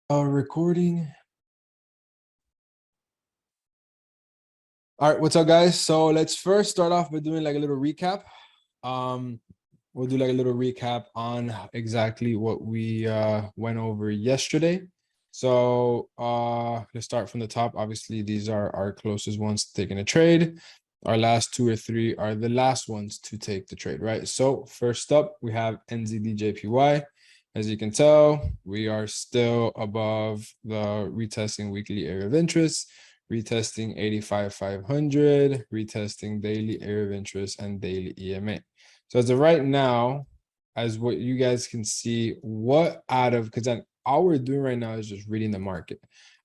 Recording. All right, what's up, guys? So let's first start off by doing like a little recap. We'll do like a little recap on exactly what we went over yesterday. So let's start from the top. Obviously, these are our closest ones taking a trade. Our last two or three are the last ones to take the trade, right? So first up, we have NZDJPY. As you can tell, we are still above the retesting weekly area of interest, retesting 85,500, retesting daily area of interest and daily EMA. So as of right now, as what you guys can see, what out of, because then all we're doing right now is just reading the market.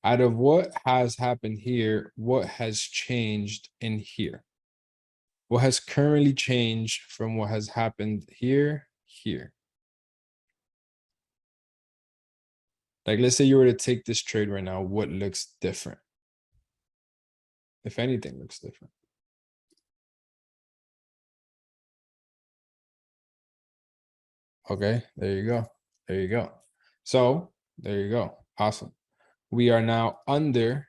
Out of what has happened here, what has changed in here? What has currently changed from what has happened here? Like, let's say you were to take this trade right now, what looks different? If anything looks different. Okay, there you go. There you go. So there you go. Awesome. We are now under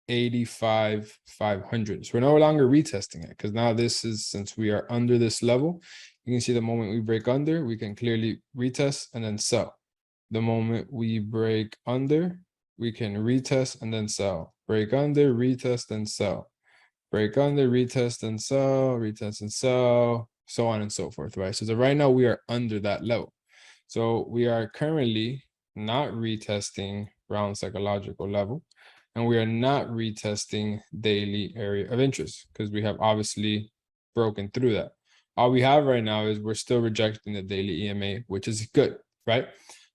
85,500. So we're no longer retesting it because now this is, since we are under this level, you can see the moment we break under, we can clearly retest and then sell. The moment we break under, we can retest and then sell. Break under, retest and sell. Break under, retest and sell, retest and sell, so on and so forth, right? So right now we are under that level. So we are currently not retesting round psychological level, and we are not retesting daily area of interest because we have obviously broken through that. All we have right now is we're still rejecting the daily EMA, which is good, right?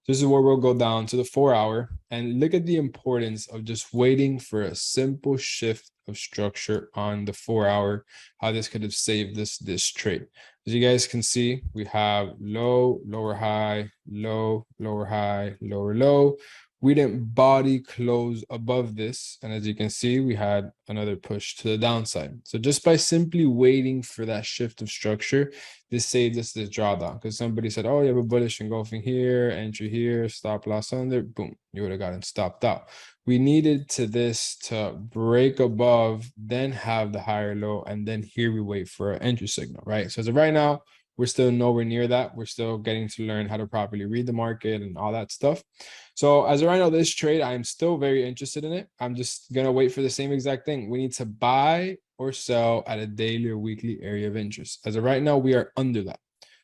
This is where we'll go down to the 4 hour and look at the importance of just waiting for a simple shift of structure on the 4 hour, how this could have saved this trade. As you guys can see, we have low, lower high, low, lower high, lower low. We didn't body close above this. And as you can see, we had another push to the downside. So just by simply waiting for that shift of structure, this saved us this drawdown because somebody said, oh, you have a bullish engulfing here, entry here, stop loss under, boom, you would have gotten stopped out. We needed to this to break above, then have the higher low, and then here we wait for an entry signal, right? So as of right now, we're still nowhere near that. We're still getting to learn how to properly read the market and all that stuff. So as of right now, this trade, I'm still very interested in it. I'm just going to wait for the same exact thing. We need to buy or sell at a daily or weekly area of interest. As of right now, we are under that.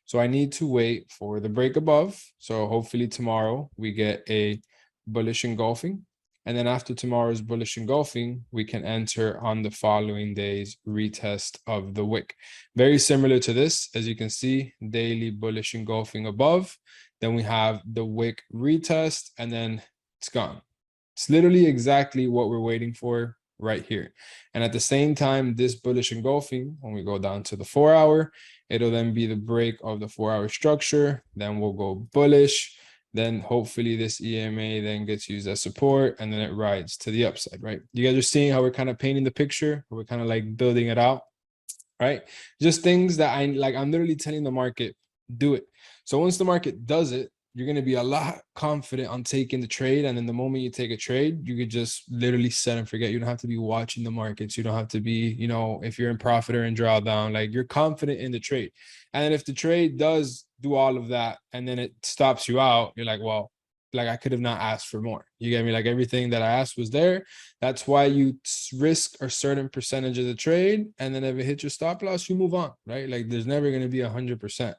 So I need to wait for the break above. So hopefully tomorrow we get a bullish engulfing. And then after tomorrow's bullish engulfing, we can enter on the following day's retest of the wick. Very similar to this, as you can see, daily bullish engulfing above. Then we have the wick retest, and then it's gone. It's literally exactly what we're waiting for right here. And at the same time, this bullish engulfing, when we go down to the 4 hour, it'll then be the break of the 4 hour structure. Then we'll go bullish. Then hopefully this EMA then gets used as support, and then it rides to the upside, right? You guys are seeing how we're kind of painting the picture. We're kind of like building it out, right? Just things that I'm literally telling the market, do it. So once the market does it, you're going to be a lot confident on taking the trade. And then the moment you take a trade, you could just literally set and forget. You don't have to be watching the markets. You don't have to be, if you're in profit or in drawdown, like you're confident in the trade. And then if the trade does do all of that and then it stops you out, you're like, well, like I could have not asked for more. You get me? Like everything that I asked was there. That's why you risk a certain percentage of the trade, and then if it hits your stop loss, you move on, right? Like there's never going to be 100%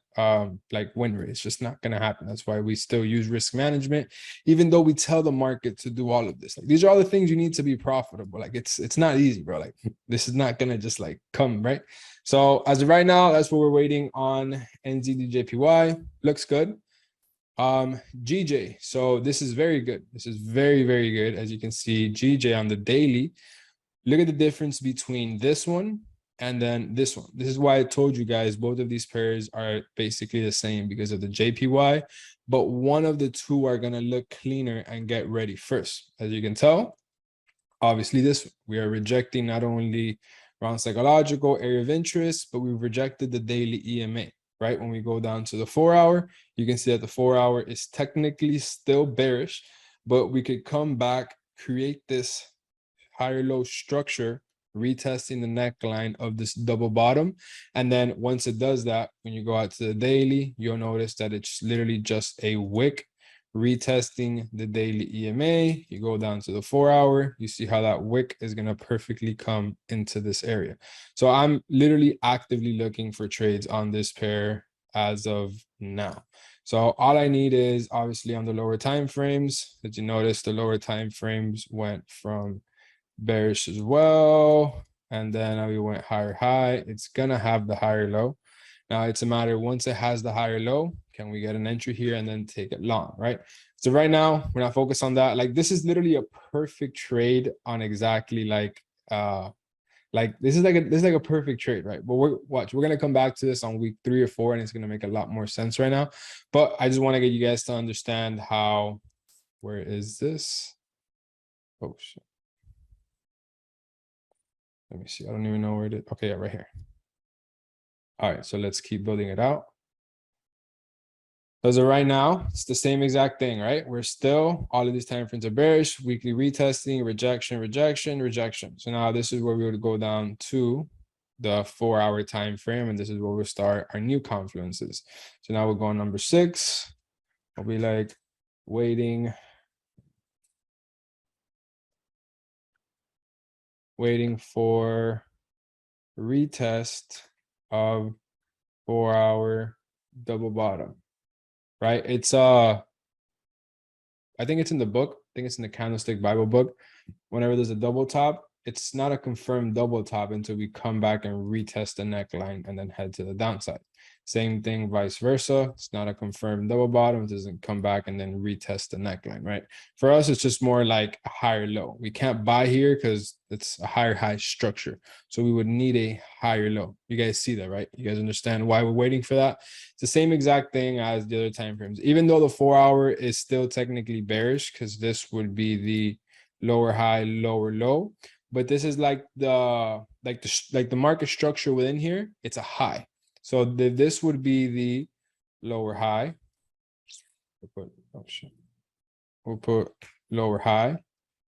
like win rate. It's just not going to happen. That's why we still use risk management, even though we tell the market to do all of this. Like these are all the things you need to be profitable. Like it's not easy, bro. Like this is not going to just like come, right? So as of right now, that's what we're waiting on. NZDJPY looks good. GJ, so this is very good. This is very, very good. As you can see, GJ on the daily, look at the difference between this one and then this one. This is why I told you guys both of these pairs are basically the same because of the JPY, but one of the two are going to look cleaner and get ready first. As you can tell, obviously this, we are rejecting not only round psychological area of interest, but we've rejected the daily EMA. Right? When we go down to the 4 hour, you can see that the 4 hour is technically still bearish. but we could come back, create this higher low structure, retesting the neckline of this double bottom. And then once it does that, when you go out to the daily, you'll notice that it's literally just a wick retesting the daily EMA. You go down to the 4 hour, you see how that wick is going to perfectly come into this area. So I'm literally actively looking for trades on this pair as of now. So all I need is obviously on the lower time frames, as you notice, the lower time frames went from bearish as well, and then we went higher high. It's gonna have the higher low. Now it's a matter, once it has the higher low, can we get an entry here and then take it long, right? So right now we're not focused on that. Like this is literally a perfect trade on exactly like this is like a perfect trade, right? But we're gonna come back to this on week 3 or 4, and it's gonna make a lot more sense right now. But I just want to get you guys to understand how, where is this? Oh shit. Let me see. I don't even know where it is. Okay, yeah, right here. All right, so let's keep building it out. As of right now, it's the same exact thing, right? We're still, all of these time frames are bearish, weekly retesting, rejection, rejection, rejection. So now this is where we would go down to the 4 hour time frame, and this is where we'll start our new confluences. So now we're going number 6. I'll be like waiting for retest of 4 hour double bottom, right? It's I think it's in the book. I think it's in the Candlestick Bible book. Whenever there's a double top, it's not a confirmed double top until we come back and retest the neckline and then head to the downside. Same thing, vice versa. It's not a confirmed double bottom. It doesn't come back and then retest the neckline, right? For us, it's just more like a higher low. We can't buy here because it's a higher high structure. So we would need a higher low. You guys see that, right? You guys understand why we're waiting for that? It's the same exact thing as the other time frames. Even though the 4 hour is still technically bearish, because this would be the lower high, lower low. But this is like the market structure within here. It's a high. So this would be the lower high. We'll put lower high,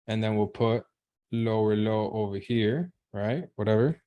and then we'll put lower low over here, right? Whatever.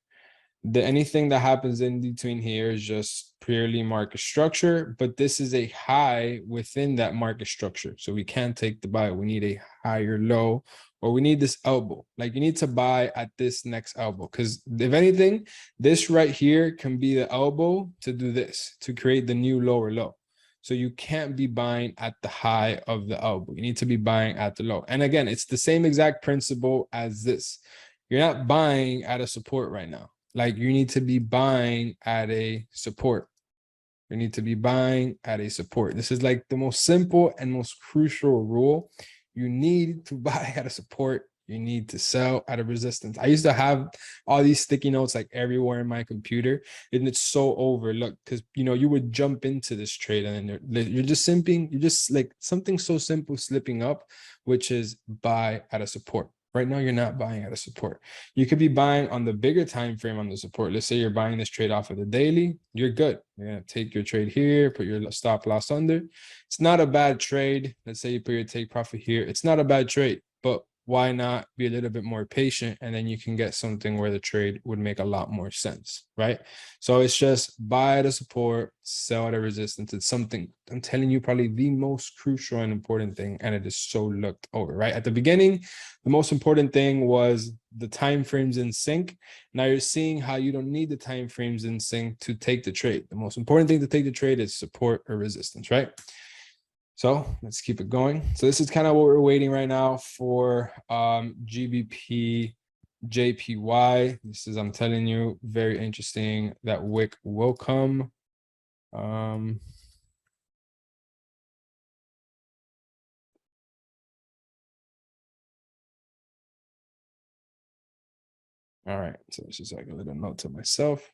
Anything that happens in between here is just purely market structure, but this is a high within that market structure. So we can't take the buy. We need a higher low, or we need this elbow. Like you need to buy at this next elbow, because if anything, this right here can be the elbow to do this, to create the new lower low. So you can't be buying at the high of the elbow. You need to be buying at the low. And again, it's the same exact principle as this. You're not buying at a support right now. Like you need to be buying at a support. You need to be buying at a support. This is like the most simple and most crucial rule. You need to buy at a support. You need to sell at a resistance. I used to have all these sticky notes like everywhere in my computer, and it's so overlooked because you would jump into this trade and then you're just simping. You're just like something so simple slipping up, which is buy at a support. Right now, you're not buying at a support. You could be buying on the bigger time frame on the support. Let's say you're buying this trade off of the daily. You're good. You're gonna take your trade here, put your stop loss under. It's not a bad trade. Let's say you put your take profit here. It's not a bad trade, but why not be a little bit more patient, and then you can get something where the trade would make a lot more sense, right? So it's just buy at a support, sell at a resistance. It's something, I'm telling you, probably the most crucial and important thing, and it is so looked over, right? At the beginning, the most important thing was the time frames in sync. Now you're seeing how you don't need the time frames in sync to take the trade. The most important thing to take the trade is support or resistance, right? So let's keep it going. So this is kind of what we're waiting right now for GBP JPY. This is, I'm telling you, very interesting. That wick will come. All right, so it's just like a little note to myself.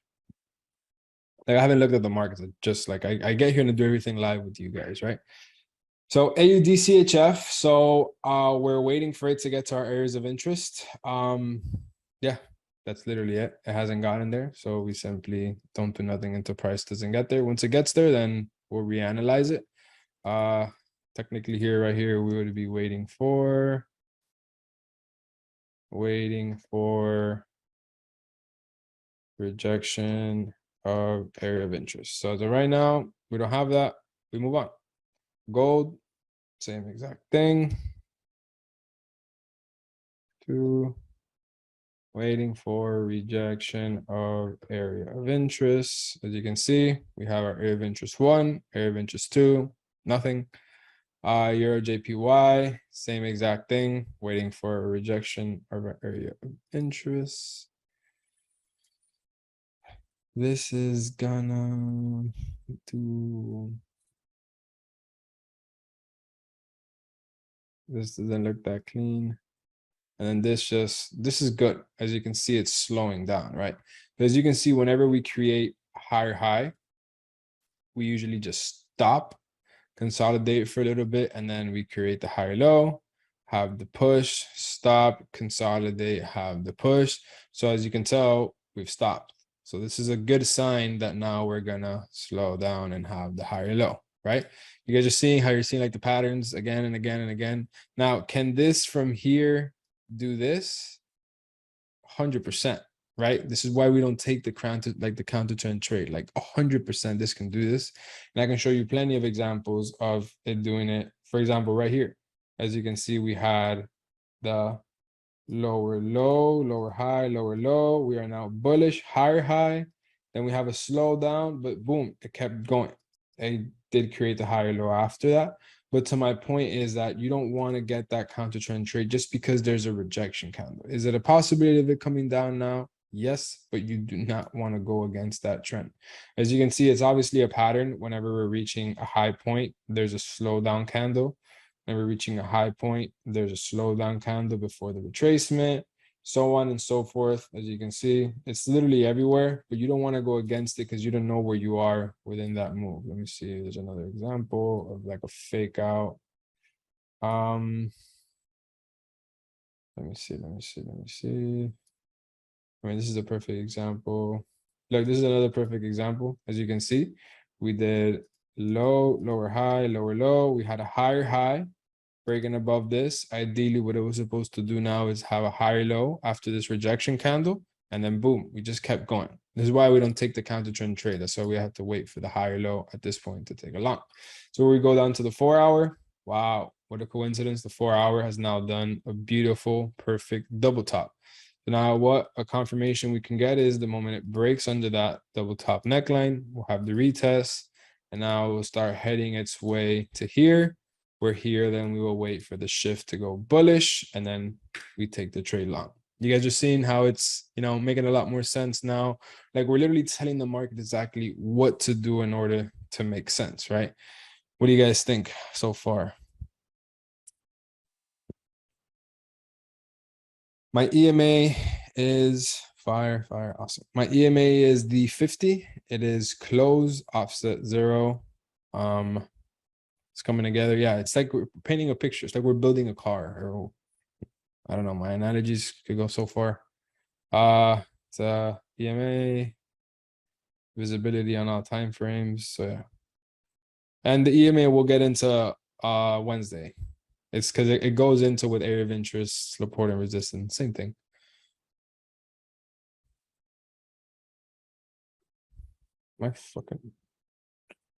Like I haven't looked at the markets. Just like I get here to do everything live with you guys, right? So AUDCHF. So we're waiting for it to get to our areas of interest. Yeah, that's literally it. It hasn't gotten there, so we simply don't do nothing until price doesn't get there. Once it gets there, then we'll reanalyze it. technically here, right here, we would be waiting for rejection of area of interest. So as of right now, we don't have that. We move on. Gold, same exact thing. Waiting for rejection of area of interest. As you can see, we have our area of interest 1, area of interest 2, nothing. Euro JPY, same exact thing, waiting for a rejection of our area of interest. This is gonna do. This doesn't look that clean. And then this is good. As you can see, it's slowing down, right? But as you can see, whenever we create a higher high, we usually just stop, consolidate for a little bit, and then we create the higher low, have the push, stop, consolidate, have the push. So as you can tell, we've stopped. So this is a good sign that now we're gonna slow down and have the higher low, right? You guys are seeing how you're seeing like the patterns again and again and again. Now, can this from here do this? 100%, right? This is why we don't take the counter trend trade. Like 100% this can do this. And I can show you plenty of examples of it doing it. For example, right here, as you can see, we had the lower low, lower high, lower low. We are now bullish, higher high. Then we have a slowdown, but boom, it kept going. It did create the higher low after that. But to my point is that you don't want to get that counter trend trade just because there's a rejection candle. Is it a possibility of it coming down now? Yes, but you do not want to go against that trend. As you can see, it's obviously a pattern. Whenever we're reaching a high point, there's a slowdown candle. When we're reaching a high point, there's a slowdown candle before the retracement, so on and so forth. As you can see, it's literally everywhere, but you don't want to go against it because you don't know where you are within that move. Let me see. There's another example of like a fake out. Let me see. I mean, this is a perfect example. Look, this is another perfect example. As you can see, we did low, lower high, lower low. We had a higher high breaking above this. Ideally, what it was supposed to do now is have a higher low after this rejection candle. And then boom, we just kept going. This is why we don't take the counter trend trade. That's why we have to wait for the higher low at this point to take a long. So we go down to the 4 hour. Wow, what a coincidence. The 4 hour has now done a beautiful, perfect double top. So now what a confirmation we can get is the moment it breaks under that double top neckline, we'll have the retest. And now we'll start heading its way to here. We're here, then we will wait for the shift to go bullish, and then we take the trade long. You guys are seeing how it's, making a lot more sense now. Like we're literally telling the market exactly what to do in order to make sense, right? What do you guys think so far? My EMA is fire, awesome. My EMA is the 50. It is close, offset 0. It's coming together. Yeah, it's like we're painting a picture. It's like we're building a car, or I don't know, my analogies could go so far. It's EMA, visibility on all time frames. So yeah. And the EMA we'll get into Wednesday. It's because it goes into with area of interest, support and resistance, same thing.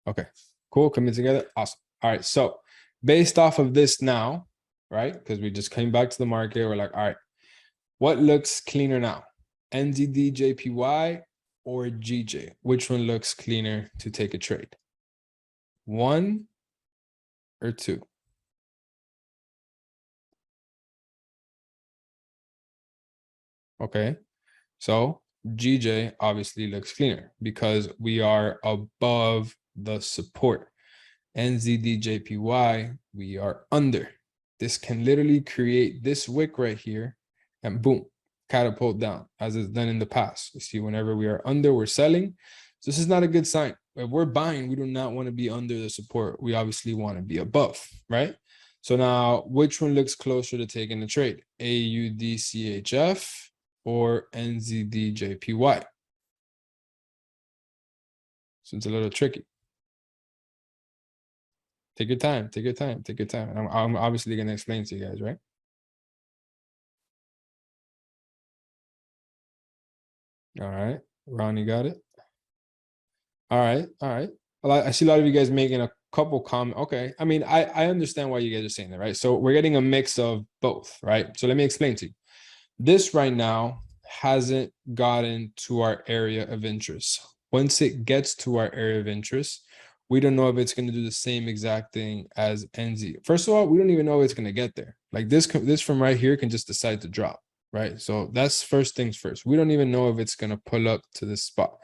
Okay, cool, coming together, awesome. All right, so based off of this now, right, because we just came back to the market, we're like, all right, what looks cleaner now? NZD JPY or GJ? Which one looks cleaner to take a trade? 1 or 2? Okay, so GJ obviously looks cleaner because we are above the support. NZD JPY, we are under. This can literally create this wick right here and boom, catapult down as it's done in the past. You see, whenever we are under, we're selling. So this is not a good sign. If we're buying, we do not want to be under the support. We obviously want to be above, right? So now, which one looks closer to taking the trade? AUDCHF or NZD-JPY? So it's a little tricky. Take your time, take your time, take your time. I'm obviously going to explain to you guys, right? All right, Ronnie got it. All right, all right. I see a lot of you guys making a couple comments. Okay, I mean, I understand why you guys are saying that, right? So we're getting a mix of both, right? So let me explain to you. This right now hasn't gotten to our area of interest. Once it gets to our area of interest, we don't know if it's going to do the same exact thing as NZ. First of all, we don't even know if it's going to get there. Like this from right here can just decide to drop, right? So that's first things first. We don't even know if it's going to pull up to this spot.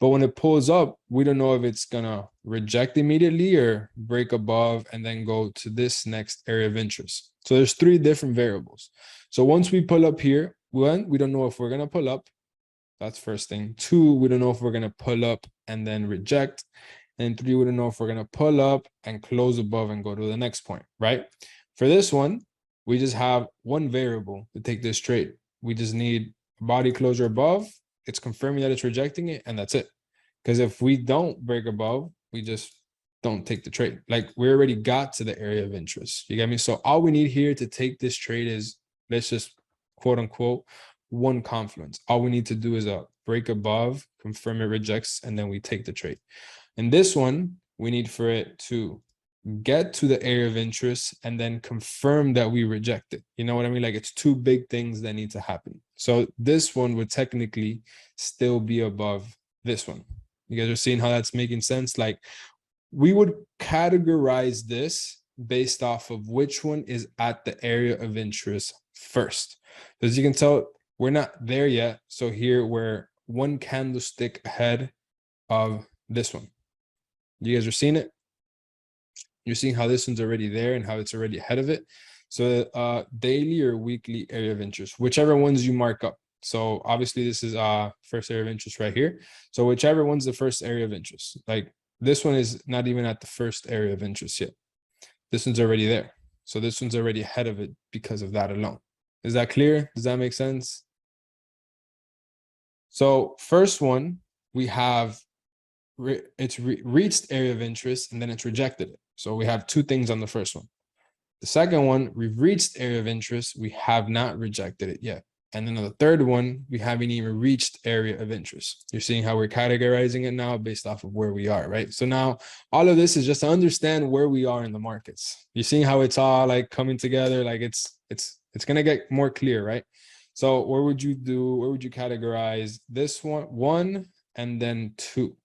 But when it pulls up, we don't know if it's going to reject immediately or break above and then go to this next area of interest. So there's three different variables. So once we pull up here, one, we don't know if we're going to pull up. That's first thing. Two, we don't know if we're going to pull up and then reject. And three, we don't know if we're going to pull up and close above and go to the next point, right? For this one, we just have one variable to take this trade. We just need a body closure above. It's confirming that it's rejecting it, and that's it. Because if we don't break above, we just don't take the trade. Like we already got to the area of interest. You get me? So all we need here to take this trade is, let's just quote unquote, one confluence. All we need to do is a break above, confirm it rejects, and then we take the trade. And this one, we need for it to get to the area of interest and then confirm that we reject it. You know what I mean? Like it's two big things that need to happen. So this one would technically still be above this one. You guys are seeing how that's making sense? Like we would categorize this based off of which one is at the area of interest first. As you can tell, we're not there yet. So here we're one candlestick ahead of this one. You guys are seeing it? You're seeing how this one's already there and how it's already ahead of it. So daily or weekly area of interest, whichever ones you mark up. So obviously this is first area of interest right here. So whichever one's the first area of interest. Like this one is not even at the first area of interest yet. This one's already there. So this one's already ahead of it because of that alone. Is that clear? Does that make sense? So first one, we have it's reached area of interest and then it's rejected it. So we have two things on the first one. The second one, we've reached area of interest. We have not rejected it yet. And then on the third one, we haven't even reached area of interest. You're seeing how we're categorizing it now based off of where we are, right? So now all of this is just to understand where we are in the markets. You're seeing how it's all like coming together. Like it's going to get more clear, right? So where would you categorize this one and then two?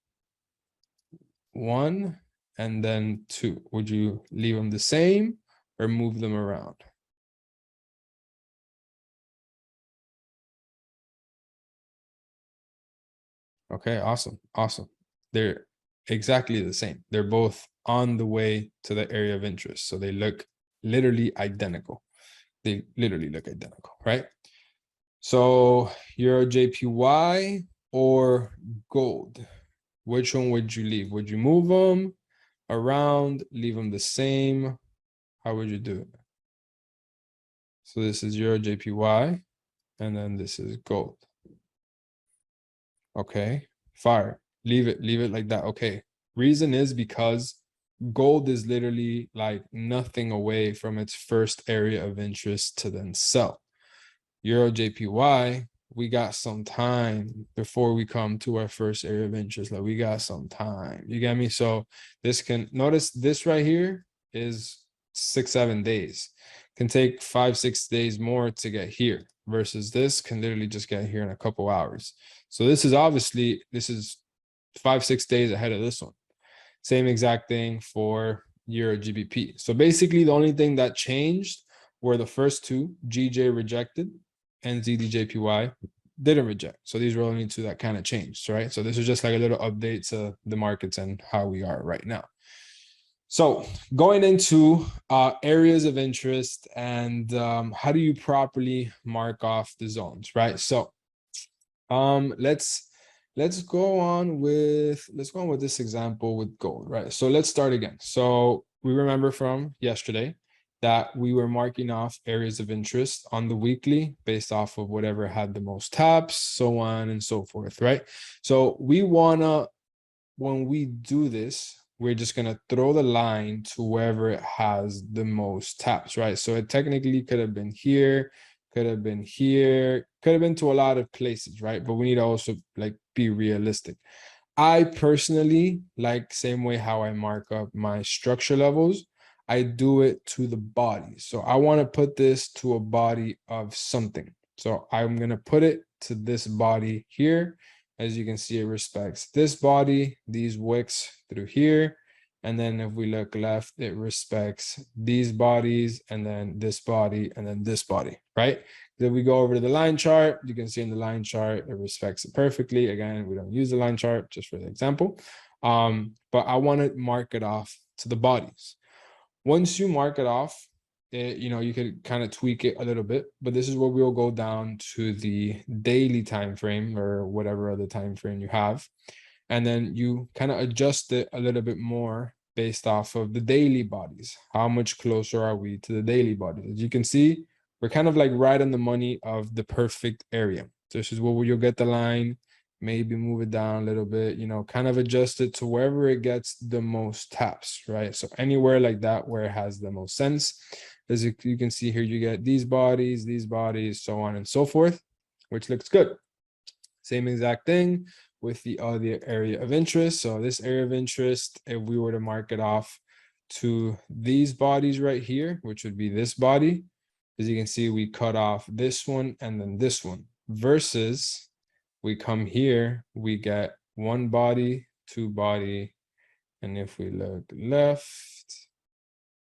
One and then two. Would you leave them the same or move them around? Okay, awesome. Awesome. They're exactly the same. They're both on the way to the area of interest. So they look literally identical. They literally look identical, right? So Euro JPY or gold, which one would you leave? Would you move them around, leave them the same? How would you do it? So this is Euro JPY, and then this is gold. Okay, fire. Leave it like that. Okay. Reason is because gold is literally like nothing away from its first area of interest to then sell. Euro JPY, we got some time before we come to our first area of interest. Like we got some time. You get me? So this can notice this right here is 6-7 days. Can take 5-6 days more to get here versus this can literally just get here in a couple hours. So this is 5-6 days ahead of this one. Same exact thing for Euro GBP. So basically the only thing that changed were the first two, GJ rejected and ZDJPY didn't reject. So these were only two that kind of changed, right? So this is just like a little update to the markets and how we are right now. So going into areas of interest and how do you properly mark off the zones, right? So let's go on with this example with gold, right? So let's start again. So we remember from yesterday that we were marking off areas of interest on the weekly based off of whatever had the most taps, so on and so forth, right? So we wanna, when we do this, we're just going to throw the line to wherever it has the most taps, right? So it technically could have been here, could have been here, could have been to a lot of places, right? But we need to also like be realistic. I personally like same way how I mark up my structure levels. I do it to the body. So I want to put this to a body of something. So I'm going to put it to this body here. As you can see, it respects this body, these wicks through here. And then if we look left, it respects these bodies and then this body and then this body, right? Then we go over to the line chart. You can see in the line chart, it respects it perfectly. Again, we don't use the line chart just for the example. But I want to mark it off to the bodies. Once you mark it off, you could kind of tweak it a little bit, but this is where we'll go down to the daily time frame or whatever other time frame you have. And then you kind of adjust it a little bit more based off of the daily bodies. How much closer are we to the daily bodies? As you can see, we're kind of like right on the money of the perfect area. This is where you'll get the line, maybe move it down a little bit, kind of adjust it to wherever it gets the most taps, right? So anywhere like that where it has the most sense. As you can see here, you get these bodies, so on and so forth, which looks good. Same exact thing with the other area of interest. So this area of interest, if we were to mark it off to these bodies right here, which would be this body, as you can see, we cut off this one and then this one, versus we come here, we get one body, two body, and if we look left,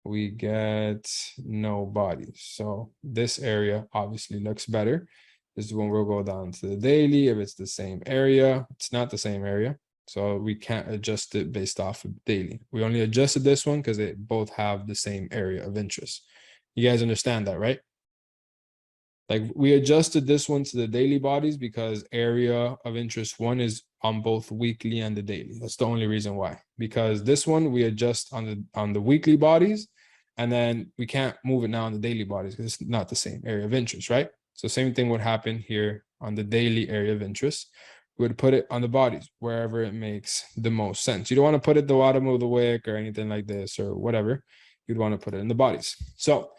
we get no bodies. So this area obviously looks better. This is when we'll go down to the daily. If it's the same area, it's not the same area. So we can't adjust it based off of daily. We only adjusted this one because they both have the same area of interest. You guys understand that, right? Like we adjusted this one to the daily bodies because area of interest one is on both weekly and the daily. That's the only reason why. Because this one we adjust on the weekly bodies, and then we can't move it now on the daily bodies because it's not the same area of interest, right? So same thing would happen here on the daily area of interest. We would put it on the bodies wherever it makes the most sense. You don't want to put it at the bottom of the wick or anything like this or whatever. You'd want to put it in the bodies. So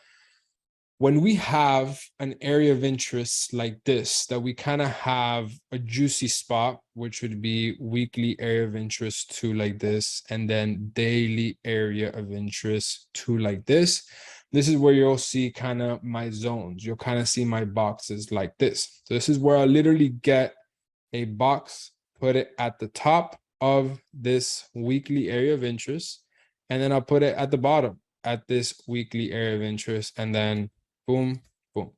when we have an area of interest like this, that we kind of have a juicy spot, which would be weekly area of interest 2 like this, and then daily area of interest 2 like this. This is where you'll see kind of my zones. You'll kind of see my boxes like this. So this is where I literally get a box, put it at the top of this weekly area of interest, and then I'll put it at the bottom at this weekly area of interest, and then boom, boom.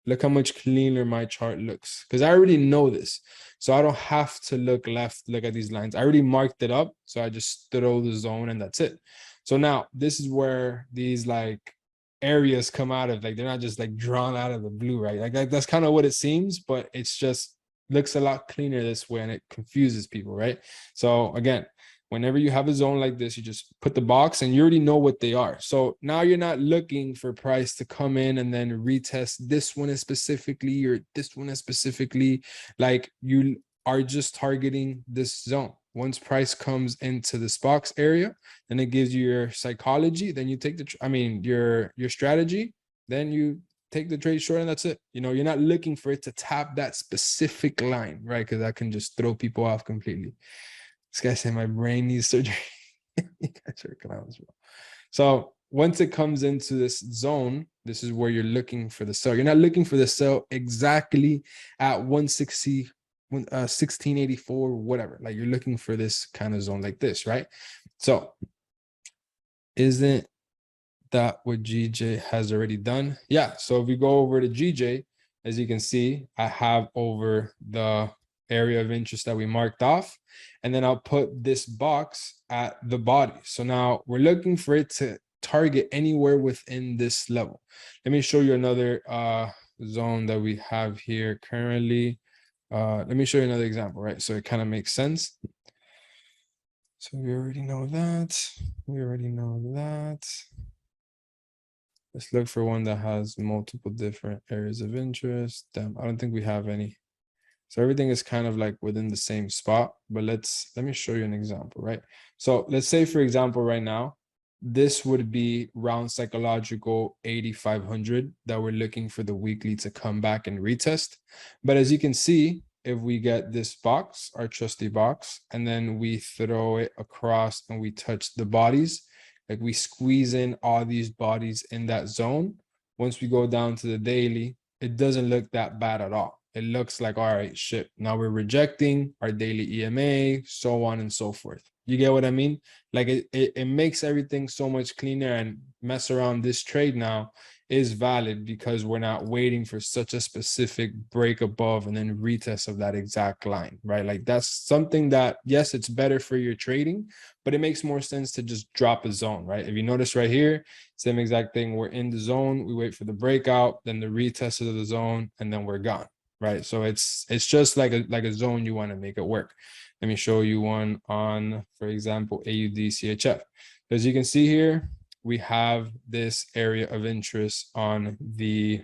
Look how much cleaner my chart looks because I already know this. So I don't have to look left, look at these lines. I already marked it up. So I just throw the zone and that's it. So now this is where these like areas come out of, like they're not just like drawn out of the blue, right? Like that's kind of what it seems, but it's just looks a lot cleaner this way and it confuses people, right? So again, whenever you have a zone like this, you just put the box and you already know what they are. So now you're not looking for price to come in and then retest this one specifically or this one specifically. Like you are just targeting this zone. Once price comes into this box area, then it gives you your psychology. Then you take your strategy. Then you take the trade short and that's it. You're not looking for it to tap that specific line, right? Because that can just throw people off completely. This guy said my brain needs surgery. You guys are clowns, bro. So once it comes into this zone, this is where you're looking for the sell. You're not looking for the sell exactly at 160, 1684, whatever. Like you're looking for this kind of zone like this, right? So isn't that what GJ has already done? Yeah. So if we go over to GJ, as you can see, I have over the area of interest that we marked off, and then I'll put this box at the body. So now we're looking for it to target anywhere within this level. Let me show you another zone that we have here currently. Let me show you another example, right? So it kind of makes sense. So we already know that. We already know that. Let's look for one that has multiple different areas of interest. Damn, I don't think we have any. So everything is kind of like within the same spot, but let me show you an example, right? So let's say, for example, right now, this would be round psychological 8,500 that we're looking for the weekly to come back and retest. But as you can see, if we get this box, our trusty box, and then we throw it across and we touch the bodies, like we squeeze in all these bodies in that zone. Once we go down to the daily, it doesn't look that bad at all. It looks like, all right, shit, now we're rejecting our daily EMA, so on and so forth. You get what I mean? Like it makes everything so much cleaner, and mess around this trade now is valid because we're not waiting for such a specific break above and then retest of that exact line, right? Like that's something that, yes, it's better for your trading, but it makes more sense to just drop a zone, right? If you notice right here, same exact thing. We're in the zone, we wait for the breakout, then the retest of the zone, and then we're gone, right? So it's just like a zone you want to make it work. Let me show you one on, for example, AUD CHF. As you can see here, we have this area of interest on the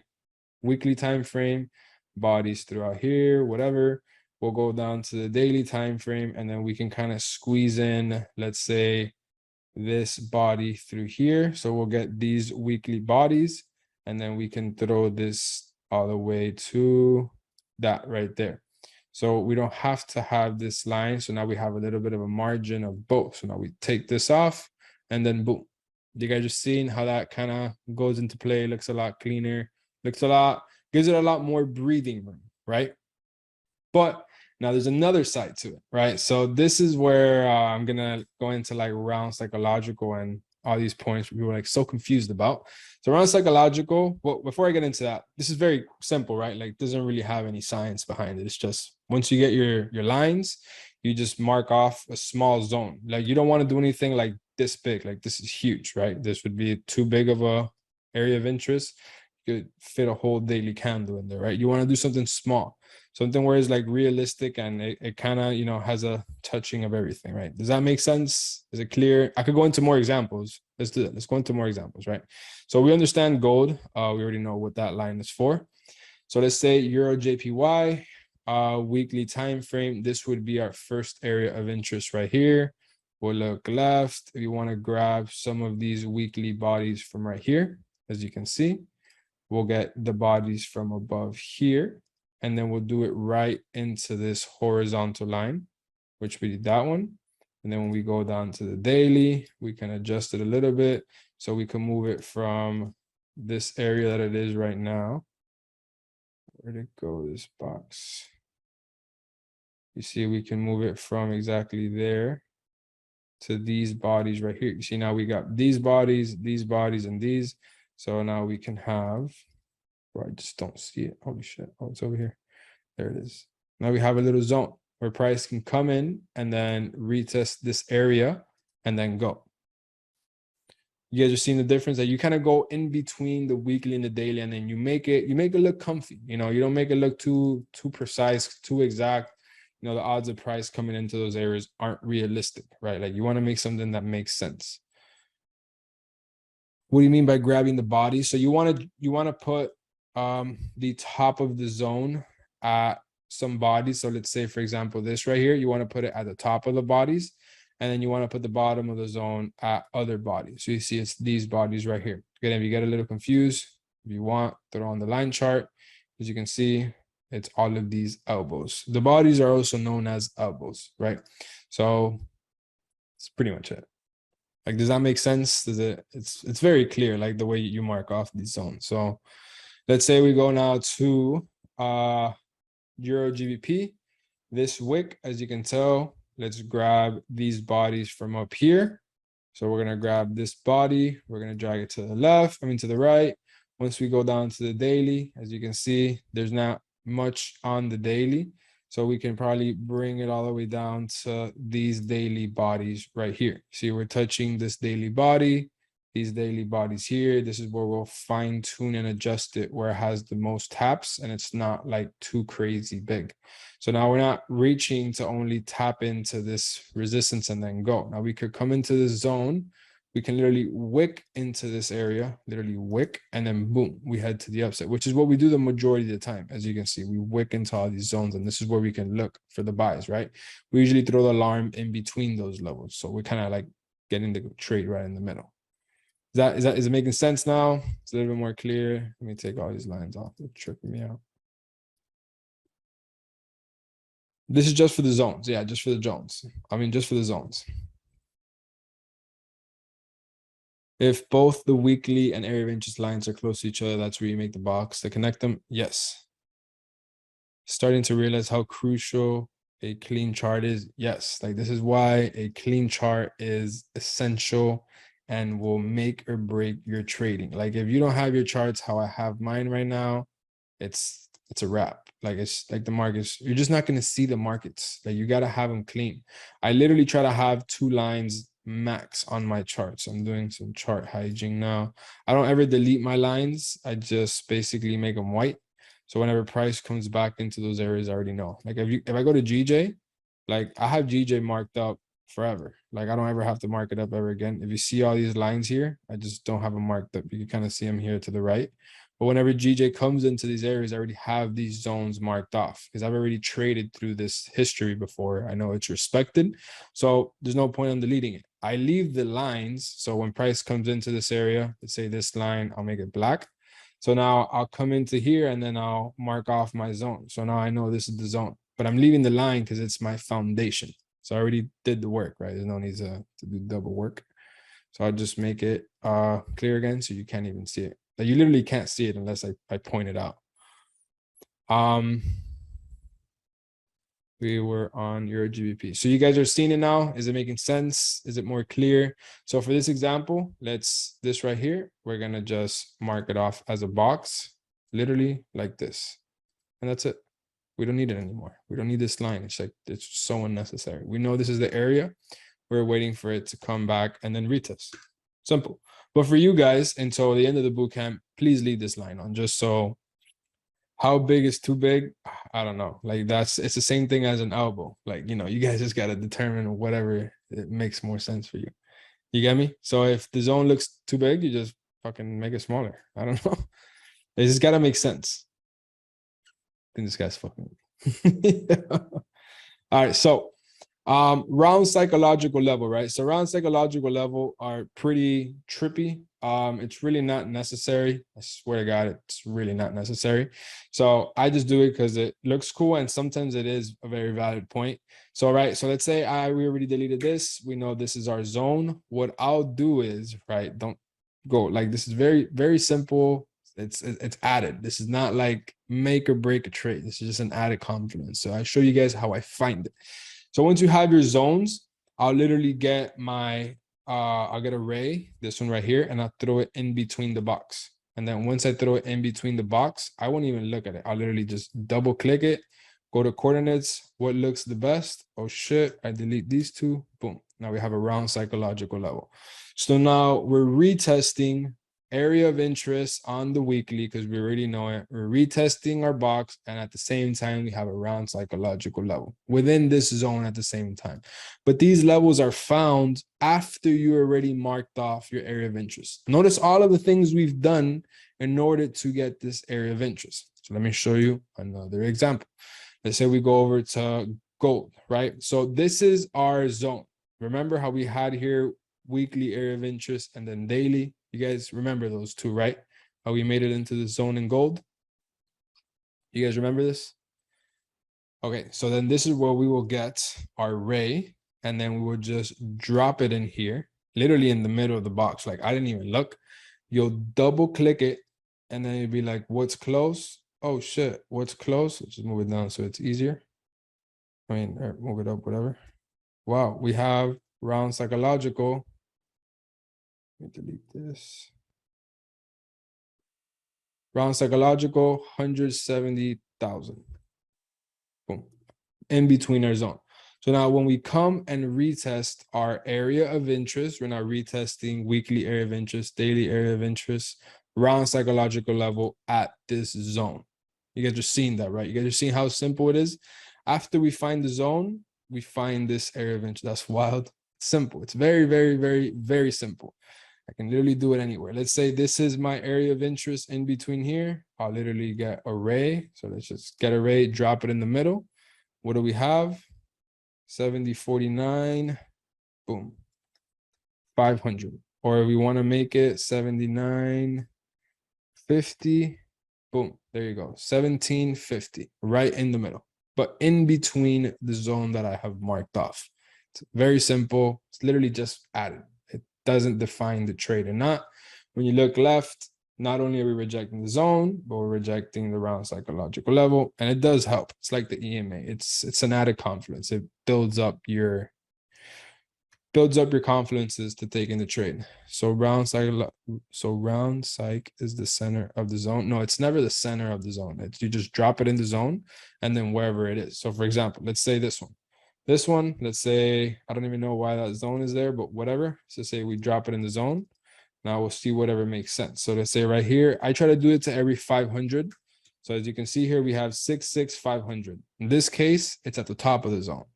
weekly time frame, bodies throughout here, whatever. We'll go down to the daily time frame, and then we can kind of squeeze in, let's say, this body through here. So we'll get these weekly bodies, and then we can throw this all the way to that right there. So we don't have to have this line. So now we have a little bit of a margin of both. So now we take this off, and then boom. You guys just seeing how that kind of goes into play. Looks a lot cleaner, gives it a lot more breathing room, right? But now there's another side to it, right? So this is where I'm gonna go into like round psychological and all these points we were like so confused about. So round psychological, well, before I get into that, this is very simple, right? Like doesn't really have any science behind it. It's just once you get your lines, you just mark off a small zone. Like you don't want to do anything like this big, like this is huge, right? This would be too big of a area of interest. You could fit a whole daily candle in there, right? You want to do something small, something where it's like realistic and it kind of, you know, has a touching of everything, right? Does that make sense? Is it clear? I could go into more examples. Let's do that. Let's go into more examples, right? So we understand gold. We already know what that line is for. So let's say Euro JPY, weekly time frame. This would be our first area of interest right here. We'll look left. If you want to grab some of these weekly bodies from right here, as you can see, we'll get the bodies from above here, and then we'll do it right into this horizontal line, which we did that one. And then when we go down to the daily, we can adjust it a little bit. So we can move it from this area that it is right now. Where'd it go, this box? You see, we can move it from exactly there to these bodies right here. You see, now we got these bodies, and these. So now we can have, I just don't see it. Holy shit. Oh, it's over here. There it is. Now we have a little zone where price can come in and then retest this area and then go. You guys are seeing the difference that you kind of go in between the weekly and the daily, and then you make it look comfy. You know, you don't make it look too precise, too exact. You know, the odds of price coming into those areas aren't realistic, right? Like you want to make something that makes sense. What do you mean by grabbing the body? So you want to put the top of the zone at some bodies. So let's say, for example, this right here, you want to put it at the top of the bodies, and then you want to put the bottom of the zone at other bodies. So you see it's these bodies right here. Again, if you get a little confused, if you want, throw on the line chart. As you can see, it's all of these elbows. The bodies are also known as elbows, right? So it's pretty much it. Like, does that make sense? Does it? It's very clear, like the way you mark off these zones. So let's say we go now to Euro GBP. This wick, as you can tell, let's grab these bodies from up here. So we're gonna grab this body, we're gonna drag it to the left, to the right. Once we go down to the daily, as you can see, there's not much on the daily. So we can probably bring it all the way down to these daily bodies right here. See, we're touching this daily body, these daily bodies here. This is where we'll fine tune and adjust it where it has the most taps and it's not like too crazy big. So now we're not reaching to only tap into this resistance and then go. Now we could come into this zone we can literally wick into this area, literally wick, and then boom, we head to the upside, which is what we do the majority of the time. As you can see, we wick into all these zones, and this is where we can look for the buys, right? We usually throw the alarm in between those levels. So we kind of like getting the trade right in the middle. Is it making sense now? It's a little bit more clear. Let me take all these lines off. They're tripping me out. This is just for the zones. Yeah, just for the zones. I mean, just for the zones. If both the weekly and area of interest lines are close to each other, that's where you make the box to connect them. Yes. Starting to realize how crucial a clean chart is. Yes, like this is why a clean chart is essential and will make or break your trading. Like if you don't have your charts how I have mine right now, it's a wrap. Like it's like the markets, you're just not going to see the markets. Like you got to have them clean. I literally try to have 2 lines max on my charts. I'm doing some chart hygiene now. I don't ever delete my lines. I just basically make them white. So whenever price comes back into those areas, I already know. Like if I go to GJ, like I have GJ marked up forever. Like I don't ever have to mark it up ever again. If you see all these lines here, I just don't have them marked up. You can kind of see them here to the right. But whenever GJ comes into these areas, I already have these zones marked off because I've already traded through this history before. I know it's respected. So there's no point in deleting it. I leave the lines. So when price comes into this area, let's say this line, I'll make it black. So now I'll come into here and then I'll mark off my zone. So now I know this is the zone, but I'm leaving the line because it's my foundation. So I already did the work, right? There's no need to do double work. So I'll just make it clear again so you can't even see it. Like you literally can't see it unless I point it out. We were on Euro GBP. So you guys are seeing it now. Is it making sense? Is it more clear? So for this example, this right here, we're gonna just mark it off as a box, literally like this. And that's it. We don't need it anymore. We don't need this line. It's like, it's so unnecessary. We know this is the area. We're waiting for it to come back and then retest. Simple. But for you guys, until the end of the boot camp, please leave this line on just so. How big is too big? I don't know. Like it's the same thing as an elbow. Like, you guys just got to determine whatever it makes more sense for you. You get me? So if the zone looks too big, you just fucking make it smaller. I don't know. It just got to make sense. I think this guy's fucking. All right. So round psychological level, right? So round psychological level are pretty trippy. It's really not necessary. I swear to God, it's really not necessary. So I just do it because it looks cool, and sometimes it is a very valid point. So right, so let's say we already deleted this. We know this is our zone. What I'll do is, right, don't go like this is very, very simple. It's added. This is not like make or break a trade. This is just an added confidence. So I show you guys how I find it. So once you have your zones, I'll literally get my, I'll get array, this one right here, and I'll throw it in between the box. And then once I throw it in between the box, I won't even look at it. I'll literally just double click it, go to coordinates, what looks the best. Oh shit, I delete these two, boom. Now we have a round psychological level. So now we're retesting area of interest on the weekly because we already know it. We're retesting our box, and at the same time we have a round psychological level within this zone at the same time. But these levels are found after you already marked off your area of interest. Notice all of the things we've done in order to get this area of interest. So let me show you another example. Let's say we go over to gold, right? So this is our zone. Remember how we had here weekly area of interest and then daily? You guys remember those two, right? How we made it into the zone in gold? You guys remember this? Okay, so then this is where we will get our ray, and then we will just drop it in here, literally in the middle of the box. Like I didn't even look. You'll double click it, and then you'll be like, what's close? Oh shit, what's close? Let's just move it down so it's easier. I mean, move it up, whatever. Wow, we have round psychological. Let me delete this. Round psychological, 170,000. Boom. In between our zone. So now when we come and retest our area of interest, we're now retesting weekly area of interest, daily area of interest, round psychological level at this zone. You guys are seeing that, right? You guys are seeing how simple it is. After we find the zone, we find this area of interest. That's wild. Simple. It's very, very, very, very simple. I can literally do it anywhere. Let's say this is my area of interest in between here. I'll literally get array. So let's just get array, drop it in the middle. What do we have? 70, 49, boom, 500. Or we want to make it 79, 50, boom, there you go, 1750, right in the middle, but in between the zone that I have marked off. It's very simple. It's literally just added. It doesn't define the trade or not. When you look left, not only are we rejecting the zone, but we're rejecting the round psychological level, and it does help. It's like the EMA. It's an added confidence. It builds up your confidences to take in the trade. So round psych is the center of the zone. No, it's never the center of the zone. You just drop it in the zone and then wherever it is. So for example, let's say this one, let's say, I don't even know why that zone is there, but whatever. So say we drop it in the zone. Now we'll see whatever makes sense. So let's say right here, I try to do it to every 500. So as you can see here, we have 500. In this case, it's at the top of the zone.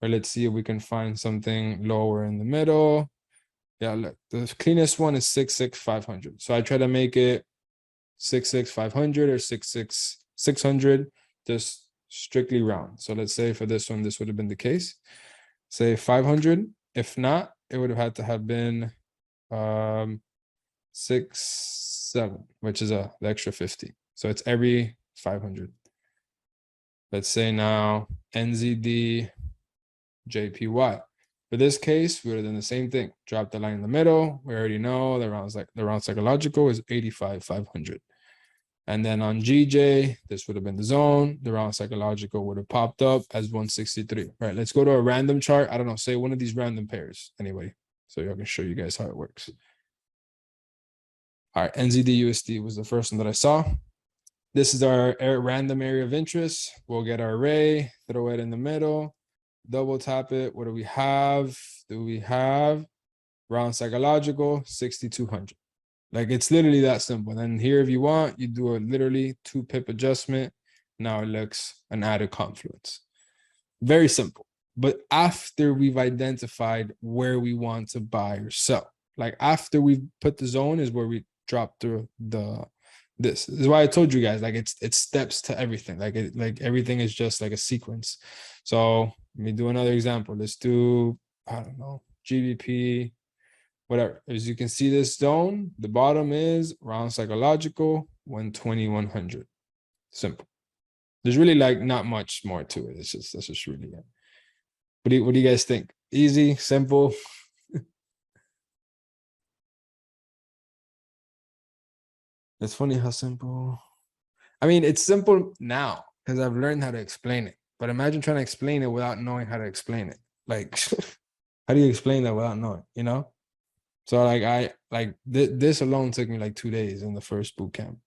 Or let's see if we can find something lower in the middle. Yeah, look, the cleanest one is 500. So I try to make it 500 or 600, just strictly round. So let's say for this one, this would have been the case. Say 500. If not, it would have had to have been 6, 7, which is the extra 50. So it's every 500. Let's say now NZD JPY. For this case, we would have done the same thing. Drop the line in the middle. We already know the round psychological is 500. And then on GJ, this would have been the zone. The round psychological would have popped up as 163. All right, let's go to a random chart. I don't know, say one of these random pairs anyway, so I can show you guys how it works. All right, NZD USD was the first one that I saw. This is our random area of interest. We'll get our array, throw it in the middle, double tap it. What do we have? Do we have round psychological 6,200? Like, it's literally that simple. And then here, if you want, you do a literally 2 pip adjustment. Now it looks an added confluence. Very simple. But after we've identified where we want to buy or sell, like after we've put the zone is where we drop through this is why I told you guys, like it's steps to everything. Like everything is just like a sequence. So let me do another example. Let's do, I don't know, GBP, whatever. As you can see, this zone, the bottom is round psychological 120, 100. Simple. There's really like not much more to it. That's just really it. What do you guys think? Easy, simple? It's funny how simple. I mean, it's simple now because I've learned how to explain it. But imagine trying to explain it without knowing how to explain it. Like, how do you explain that without knowing, you know? So like this alone took me like 2 days in the first boot camp.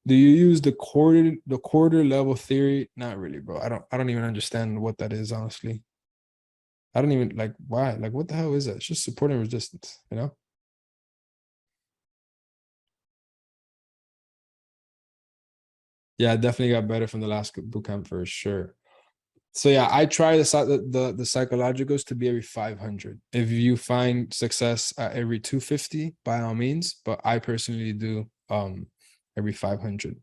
Do you use the quarter level theory? Not really, bro. I don't even understand what that is, honestly. I don't even like why. Like, what the hell is that? It's just support and resistance, you know? Yeah, I definitely got better from the last bootcamp for sure. So yeah, I try the psychologicals to be every 500. If you find success at every 250, by all means, but I personally do every 500.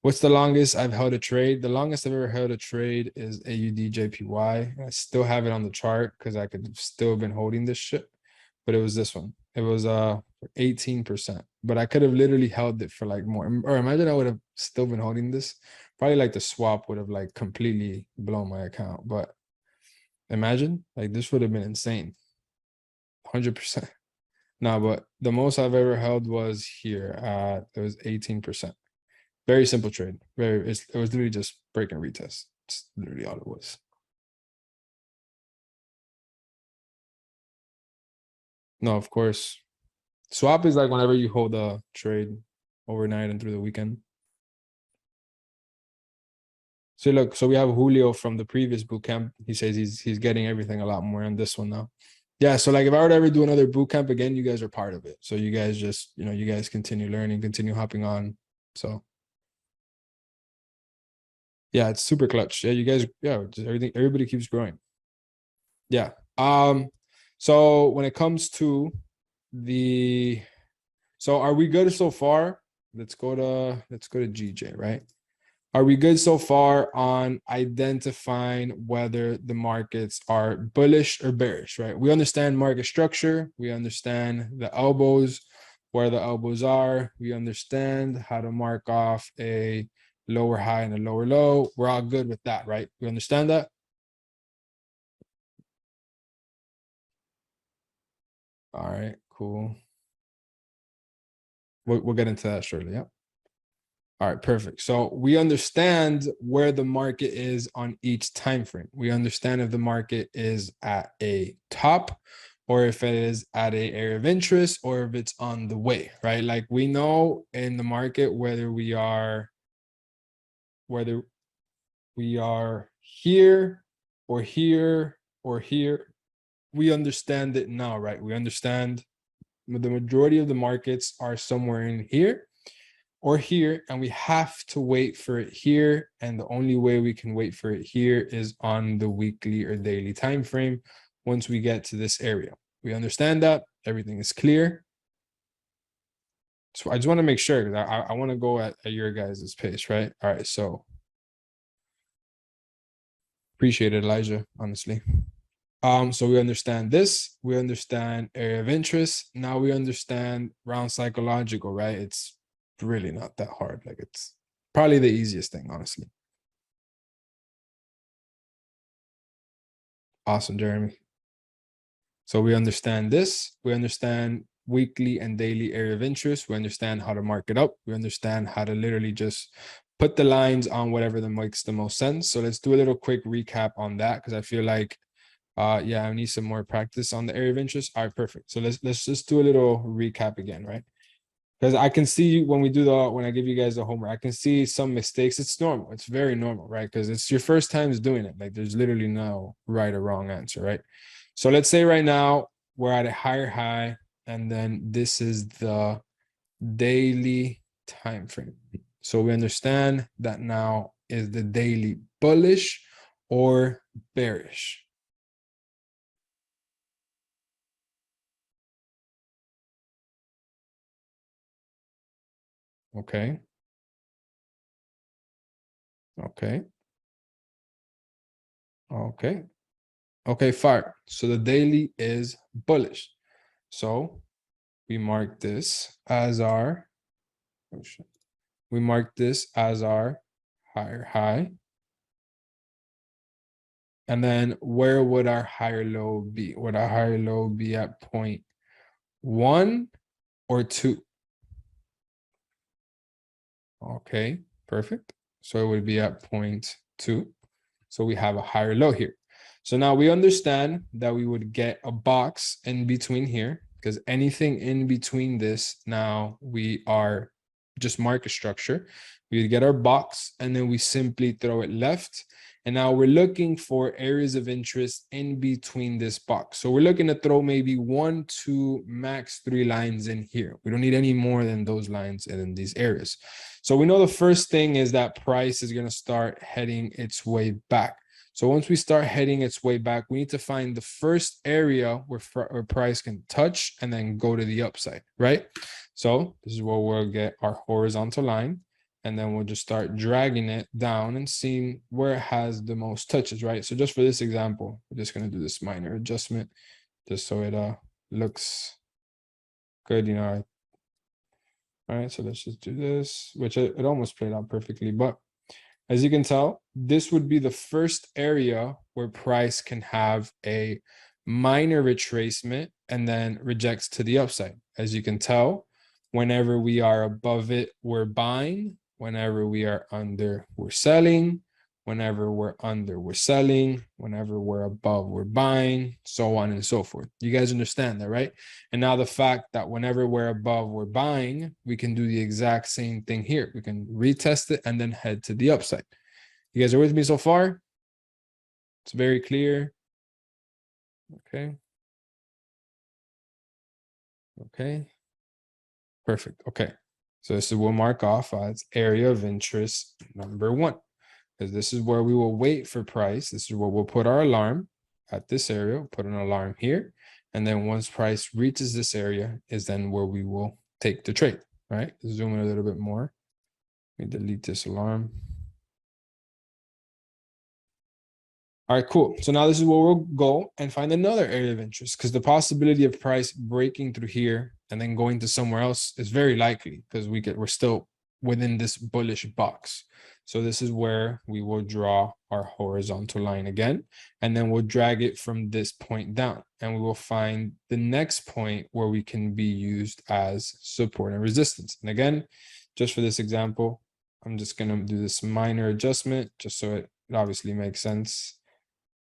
What's the longest I've held a trade? The longest I've ever held a trade is AUD JPY. I still have it on the chart because I could have still been holding this shit, but it was this one. It was 18%, but I could have literally held it for like more. Or imagine I would have still been holding this. Probably like the swap would have like completely blown my account. But imagine like this would have been insane. 100%. No, but the most I've ever held was here. It was 18%. Very simple trade. It was literally just break and retest. It's literally all it was. No, of course. Swap is like whenever you hold a trade overnight and through the weekend. So look, so we have Julio from the previous bootcamp. He says he's getting everything a lot more on this one now. Yeah, so like if I were to ever do another bootcamp again, you guys are part of it. So you guys just, you guys continue learning, continue hopping on. So yeah, it's super clutch. Yeah, you guys, yeah, just everybody keeps growing. Yeah. So when it comes to so are we good so far? Let's go to GJ, right? Are we good so far on identifying whether the markets are bullish or bearish, right? We understand market structure. We understand the elbows, where the elbows are. We understand how to mark off a lower high and a lower low. We're all good with that, right? We understand that? All right, cool. We'll get into that shortly, yeah. All right, perfect. So we understand where the market is on each time frame. We understand if the market is at a top or if it is at a area of interest or if it's on the way, right? Like we know in the market whether we are here or here or here. We understand it now, right? We understand the majority of the markets are somewhere in here or here, and we have to wait for it here. And the only way we can wait for it here is on the weekly or daily time frame. Once we get to this area, we understand that everything is clear. So I just want to make sure, because I want to go at your guys' pace, right? All right, so appreciate it, Elijah, honestly. So we understand this, we understand area of interest. Now we understand round psychological, right? It's really not that hard. Like it's probably the easiest thing, honestly. Awesome, Jeremy. So we understand this, we understand weekly and daily area of interest. We understand how to mark it up. We understand how to literally just put the lines on whatever that makes the most sense. So let's do a little quick recap on that, because I feel like yeah, I need some more practice on the area of interest. All right, perfect. So let's just do a little recap again, right? Because I can see when I give you guys the homework, I can see some mistakes. It's normal. It's very normal, right? Because it's your first times doing it. Like there's literally no right or wrong answer, right? So let's say right now we're at a higher high, and then this is the daily time frame. So we understand that now is the daily bullish or bearish. Okay. Okay. Okay. Okay, fire. So the daily is bullish. So we mark this as our, we mark this as our higher high. And then where would our higher low be? Would our higher low be at 0.1 or 2? Okay, perfect. So it would be at 0.2. So we have a higher low here. So now we understand that we would get a box in between here, because anything in between this, now we are just market structure. We would get our box and then we simply throw it left. And now we're looking for areas of interest in between this box. So we're looking to throw maybe 1, 2, max 3 lines in here. We don't need any more than those lines in these areas. So we know the first thing is that price is going to start heading its way back. So once we start heading its way back, we need to find the first area where price can touch and then go to the upside, right? So this is where we'll get our horizontal line, and then we'll just start dragging it down and seeing where it has the most touches, right? So just for this example, we're just going to do this minor adjustment just so it looks good, you know. All right, so let's just do this, which it almost played out perfectly, but as you can tell, this would be the first area where price can have a minor retracement and then rejects to the upside. As you can tell, whenever we are above it, we're buying. Whenever we are under, we're selling. Whenever we're under, we're selling. Whenever we're above, we're buying, so on and so forth. You guys understand that, right? And now the fact that whenever we're above, we're buying, we can do the exact same thing here. We can retest it and then head to the upside. You guys are with me so far? It's very clear. Okay. Okay. Perfect. Okay. So this is what we'll mark off as area of interest number 1. Because this is where we will wait for price. This is where we'll put our alarm at this area. We'll put an alarm here. And then once price reaches this area is then where we will take the trade, right? Zoom in a little bit more. Let me delete this alarm. All right, cool. So now this is where we'll go and find another area of interest, because the possibility of price breaking through here and then going to somewhere else is very likely, because we're still within this bullish box. So this is where we will draw our horizontal line again, and then we'll drag it from this point down, and we will find the next point where we can be used as support and resistance. And again, just for this example, I'm just going to do this minor adjustment just so it obviously makes sense.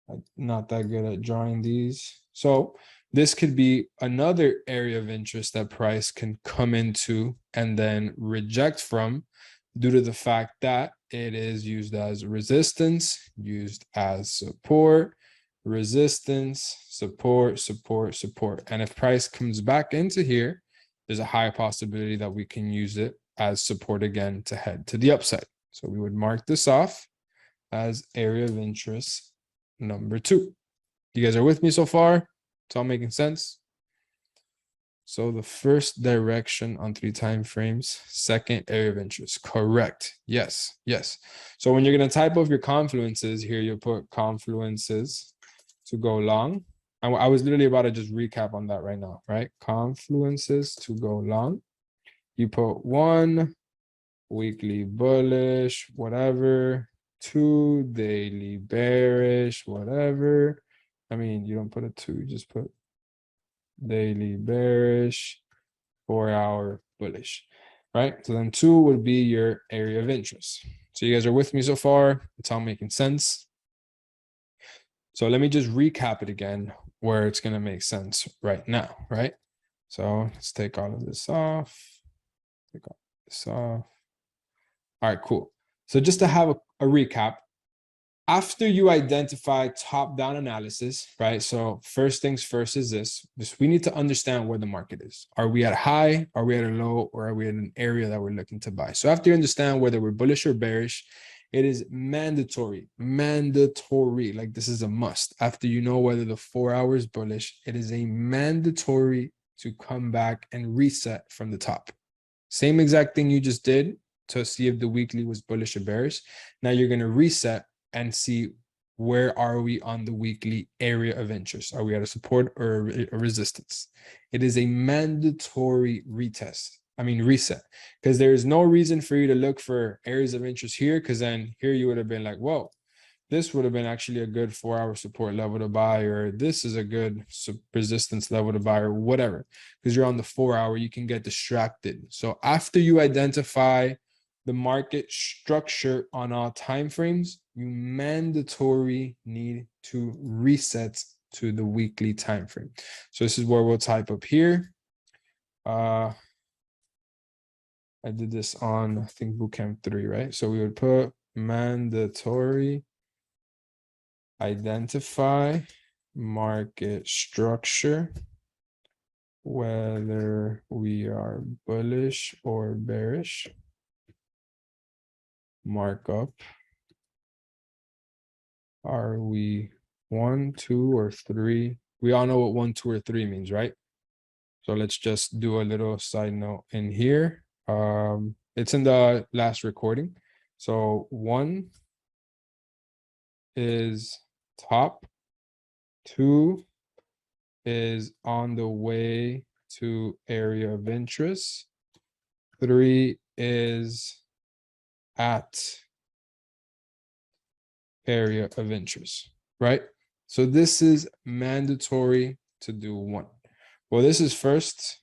I'm not that good at drawing these. So this could be another area of interest that price can come into and then reject from, due to the fact that it is used as resistance, used as support, resistance, support, support, support. And if price comes back into here, there's a high possibility that we can use it as support again to head to the upside. So we would mark this off as area of interest number 2. You guys are with me so far? It's all making sense. So the first direction on 3 time frames, second area of interest. Correct. Yes. Yes. So when you're going to type of your confluences here, you'll put confluences to go long. And I was literally about to just recap on that right now, right? Confluences to go long. You put 1 weekly bullish, whatever. 2 daily bearish, whatever. I mean, you don't put a 2, you just put daily bearish, 4-hour bullish, right? So then 2 would be your area of interest. So you guys are with me so far? It's all making sense. So let me just recap it again where it's going to make sense right now, right? So let's take all of this off. Take all this off. All right, cool. So just to have a recap, after you identify top-down analysis, right? So first things first is this we need to understand where the market is. Are we at a high? Are we at a low? Or are we in an area that we're looking to buy? So after you understand whether we're bullish or bearish, it is mandatory, like this is a must. After you know whether the 4 hours bullish, it is a mandatory to come back and reset from the top. Same exact thing you just did to see if the weekly was bullish or bearish. Now you're going to reset and see where are we on the weekly area of interest. Are we at a support or a resistance? It is a mandatory reset, because there is no reason for you to look for areas of interest here, because then here you would have been like, whoa, this would have been actually a good 4-hour support level to buy, or this is a good resistance level to buy, or whatever. Because you're on the 4-hour, you can get distracted. So after you identify the market structure on all time frames, you mandatory need to reset to the weekly time frame. So this is where we'll type up here. I did this on, I think, Bootcamp 3, right? So we would put mandatory identify market structure, whether we are bullish or bearish. Markup. Are we 1, 2, or 3? We all know what 1, 2, or 3 means, right? So let's just do a little side note in here. It's in the last recording. So 1 is top, 2 is on the way to area of interest, 3 is at area of interest, right? So this is mandatory to do 1. Well, this is first.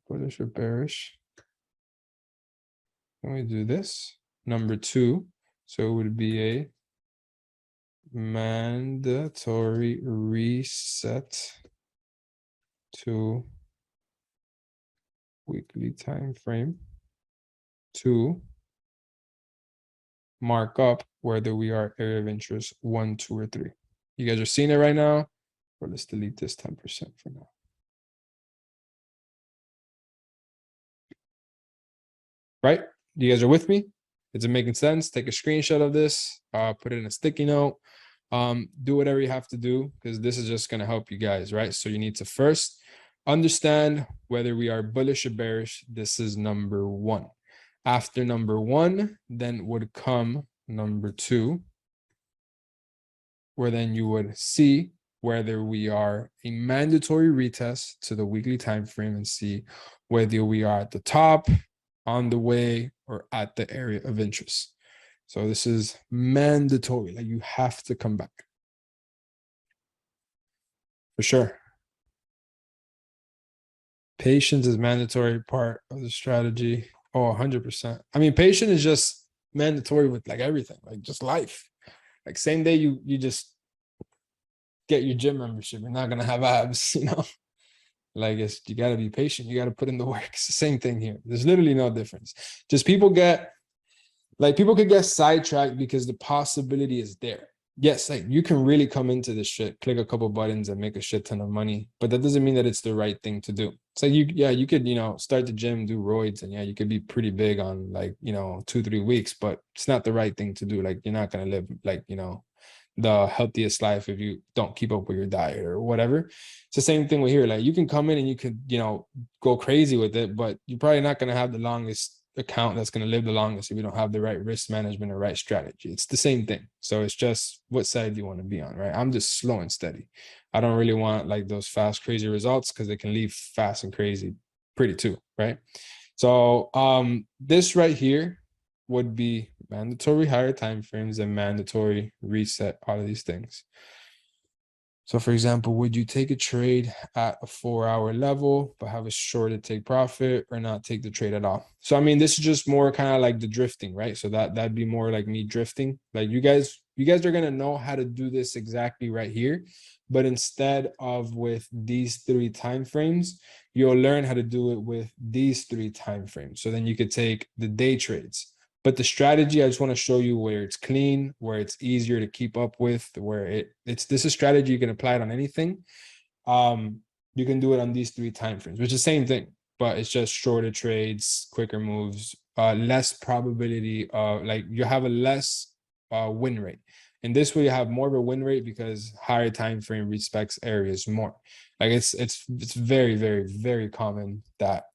Bullish or bearish? Can we do this? Number 2. So it would be a mandatory reset to weekly time frame to mark up whether we are area of interest 1, 2, or 3. You guys are seeing it right now? Or let's delete this 10% for now. Right? You guys are with me? Is it making sense? Take a screenshot of this, put it in a sticky note. Do whatever you have to do, because this is just going to help you guys, right? So you need to first understand whether we are bullish or bearish. This is number one. After number one, then would come number two, where then you would see whether we are a mandatory retest to the weekly time frame and see whether we are at the top, on the way, or at the area of interest. So this is mandatory, like you have to come back. For sure. Patience is mandatory part of the strategy. Oh, 100%. I mean, patience is just mandatory with like everything, like just life. Like same day you just get your gym membership, you're not gonna have abs, you know? Like it's, you gotta be patient, you gotta put in the work. It's the same thing here. There's literally no difference. Just people could get sidetracked because the possibility is there. Yes, like you can really come into this shit, click a couple buttons and make a shit ton of money, but that doesn't mean that it's the right thing to do. So you could, start the gym, do roids, and yeah, you could be pretty big on like, 2-3 weeks, but it's not the right thing to do. Like you're not gonna live like, the healthiest life if you don't keep up with your diet or whatever. It's the same thing with here. Like you can come in and you could, go crazy with it, but you're probably not gonna have the longest account that's going to live the longest if you don't have the right risk management or right strategy. It's the same thing. So it's just what side you want to be on, right? I'm just slow and steady. I don't really want like those fast, crazy results because they can leave fast and crazy pretty too, right? So this right here would be mandatory higher time frames and mandatory reset, all of these things. So for example, would you take a trade at a 4-hour level, but have a short to take profit, or not take the trade at all? So, I mean, this is just more kind of like the drifting, right? So that'd be more like me drifting. Like you guys are going to know how to do this exactly right here. But instead of with these 3 time frames, you'll learn how to do it with these 3 time frames. So then you could take the day trades. But the strategy, I just want to show you where it's clean, where it's easier to keep up with, where this is a strategy you can apply it on anything. You can do it on these 3 time frames, which is the same thing, but it's just shorter trades, quicker moves, less probability of like you have a less win rate. And this way you have more of a win rate because higher time frame respects areas more. Like it's very, very, very common that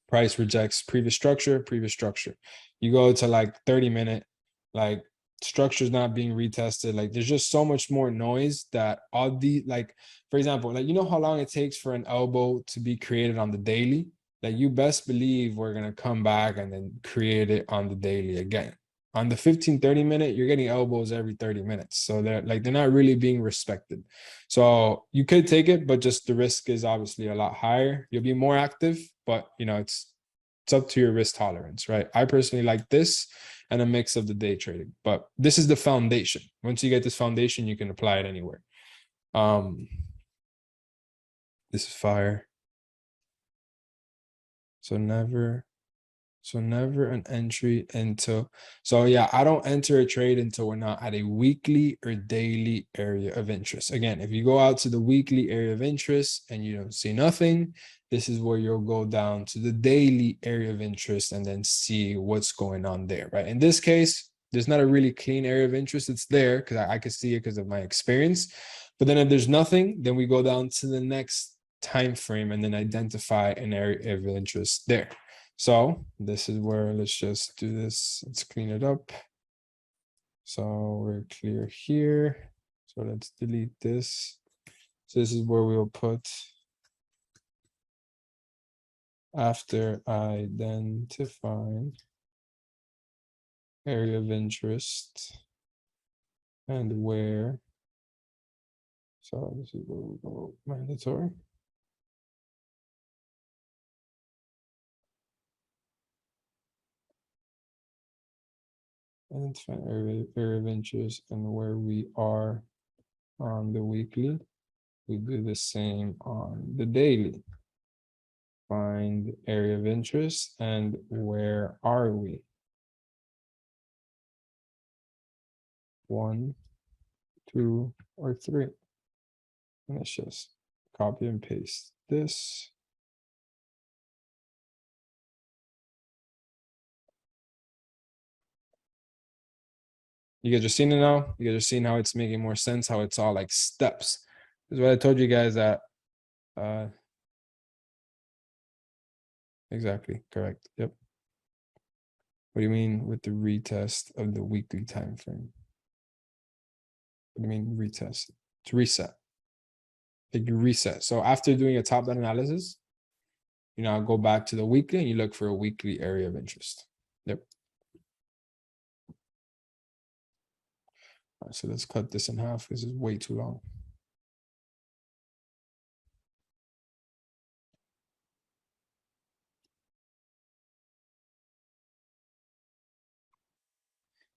price rejects previous structure. You go to like 30-minute, like structure's not being retested. Like there's just so much more noise that all the, like, for example, like, how long it takes for an elbow to be created on the daily? Like you best believe we're going to come back and then create it on the daily again. On the 15-30 minute, you're getting elbows every 30 minutes. So they're not really being respected. So you could take it, but just the risk is obviously a lot higher. You'll be more active, but it's up to your risk tolerance, right? I personally like this and a mix of the day trading, but this is the foundation. Once you get this foundation, you can apply it anywhere. This is fire. So never an entry until, so yeah, I don't enter a trade until we're not at a weekly or daily area of interest. Again, if you go out to the weekly area of interest and you don't see nothing, this is where you'll go down to the daily area of interest and then see what's going on there, right? In this case, there's not a really clean area of interest. It's there because I could see it because of my experience. But then if there's nothing, then we go down to the next time frame and then identify an area of interest there. So this is where, let's just do this. Let's clean it up. So we're clear here. So let's delete this. So this is where we'll put after identifying area of interest and where. So this is where we go mandatory. Identify area of interest and where we are on the weekly. We do the same on the daily. Find area of interest and where are we? 1, 2, or 3. And let's just copy and paste this. You guys are seeing it now. You guys are seeing how it's making more sense, how it's all like steps. This is what I told you guys that exactly correct. Yep. What do you mean with the retest of the weekly time frame? What do you mean retest? To reset. Like you reset. So after doing a top-down analysis, you now go back to the weekly and you look for a weekly area of interest. Yep. All right, so let's cut this in half. This is way too long.